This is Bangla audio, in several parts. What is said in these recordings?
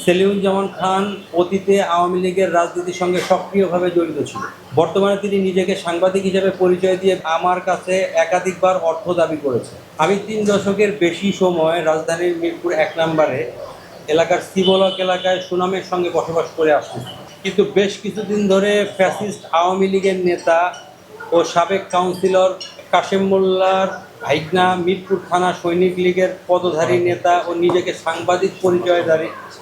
সেলিমুজ্জামান খান অতীতে আওয়ামী লীগের রাজনীতির সঙ্গে সক্রিয়ভাবে জড়িত ছিল। বর্তমানে তিনি নিজেকে সাংবাদিক হিসেবে পরিচয় দিয়ে আমার কাছে একাধিকবার অর্থ দাবি করেছে। আমি ৩ দশকের বেশি সময় রাজধানীর মিরপুর ১ নম্বরে এলাকার সিবলক এলাকায় সুনামের সঙ্গে বসবাস করে আসছি, কিন্তু বেশ কিছুদিন ধরে ফ্যাসিস্ট আওয়ামী লীগের নেতা ও সাবেক কাউন্সিলর কাশেম মোল্লার ভাইকনা মিরপুর থানা সৈনিক লীগের পদধারী নেতা ও নিজেকে সাংবাদিক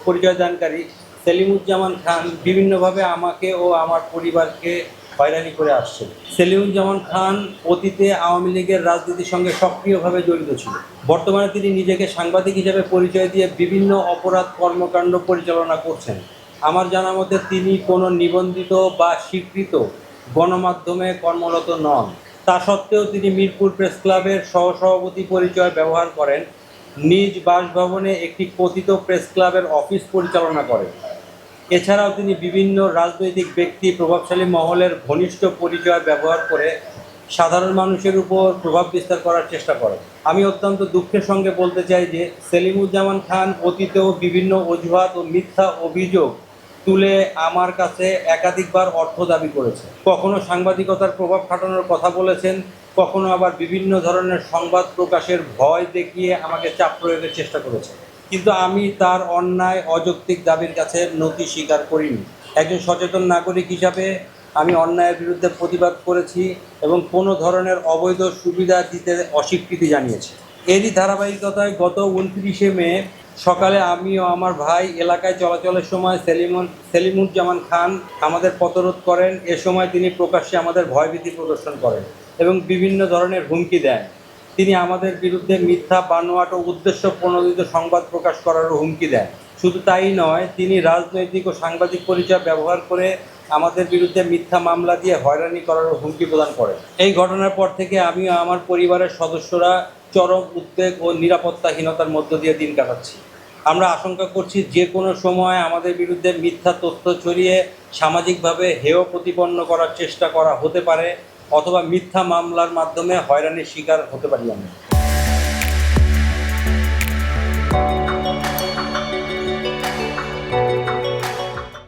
পরিচয়দানকারী সেলিমুজ্জামান খান বিভিন্নভাবে আমাকে ও আমার পরিবারকে হয়রানি করে আসছে। সেলিমুজ্জামান খান অতীতে আওয়ামী লীগের রাজনীতির সঙ্গে সক্রিয়ভাবে জড়িত ছিল। বর্তমানে তিনি নিজেকে সাংবাদিক হিসেবে পরিচয় দিয়ে বিভিন্ন অপরাধ কর্মকাণ্ড পরিচালনা করছেন। আমার জানা মতে তিনি কোনো নিবন্ধিত বা স্বীকৃত গণমাধ্যমে কর্মরত নন। তা সত্ত্বেও তিনি মিরপুর প্রেস ক্লাবের সহসভাপতি পরিচয় ব্যবহার করেন, নিজ বাসভবনে একটি কথিত প্রেস ক্লাবের অফিস পরিচালনা করেন। এছাড়াও তিনি বিভিন্ন রাজনৈতিক ব্যক্তি, প্রভাবশালী মহলের ঘনিষ্ঠ পরিচয় ব্যবহার করে সাধারণ মানুষের উপর প্রভাব বিস্তার করার চেষ্টা করেন। আমি অত্যন্ত দুঃখের সঙ্গে বলতে চাই যে সেলিমুজ্জামান খান অতীতেও বিভিন্ন অজুহাত ও মিথ্যা অভিযোগ তুলে আমার কাছে একাধিকবার অর্থ দাবি করেছে। কখনো সাংবাদিকতার প্রভাব খাটানোর কথা বলেছেন, কখনো আবার বিভিন্ন ধরনের সংবাদ প্রকাশের ভয় দেখিয়ে আমাকে চাপ প্রয়োগের চেষ্টা করেছে। কিন্তু আমি তার অন্যায় অযৌক্তিক দাবির কাছে নতি স্বীকার করিনি। একজন সচেতন নাগরিক হিসাবে আমি অন্যায়ের বিরুদ্ধে প্রতিবাদ করেছি এবং কোনো ধরনের অবৈধ সুবিধা দিতে অস্বীকৃতি জানিয়েছি। এরই ধারাবাহিকতায় গত ২৯শে মে সকালে আমি ও আমার ভাই এলাকায় চলাচলের সময় সেলিমুজ্জামান খান আমাদের পথরোধ করেন। এ সময় তিনি প্রকাশ্যে আমাদের ভয়ভীতি প্রদর্শন করেন এবং বিভিন্ন ধরনের হুমকি দেন। তিনি আমাদের বিরুদ্ধে মিথ্যা, বানোয়াট ও উদ্দেশ্য প্রণোদিত সংবাদ প্রকাশ করারও হুমকি দেন। শুধু তাই নয়, তিনি রাজনৈতিক ও সাংবাদিক পরিচয় ব্যবহার করে আমাদের বিরুদ্ধে মিথ্যা মামলা দিয়ে হয়রানি করারও হুমকি প্রদান করেন। এই ঘটনার পর থেকে আমি ও আমার পরিবারের সদস্যরা চরম উদ্বেগ ও নিরাপত্তাহীনতার মধ্য দিয়ে দিন কাটাচ্ছি। আমরা আশঙ্কা করছি যে কোনো সময় আমাদের বিরুদ্ধে মিথ্যা তথ্য ছড়িয়ে সামাজিকভাবে হেয় প্রতিপন্ন করার চেষ্টা করা হতে পারে, অথবা মিথ্যা মামলার মাধ্যমে হয়রানির শিকার হতে পারি আমরা।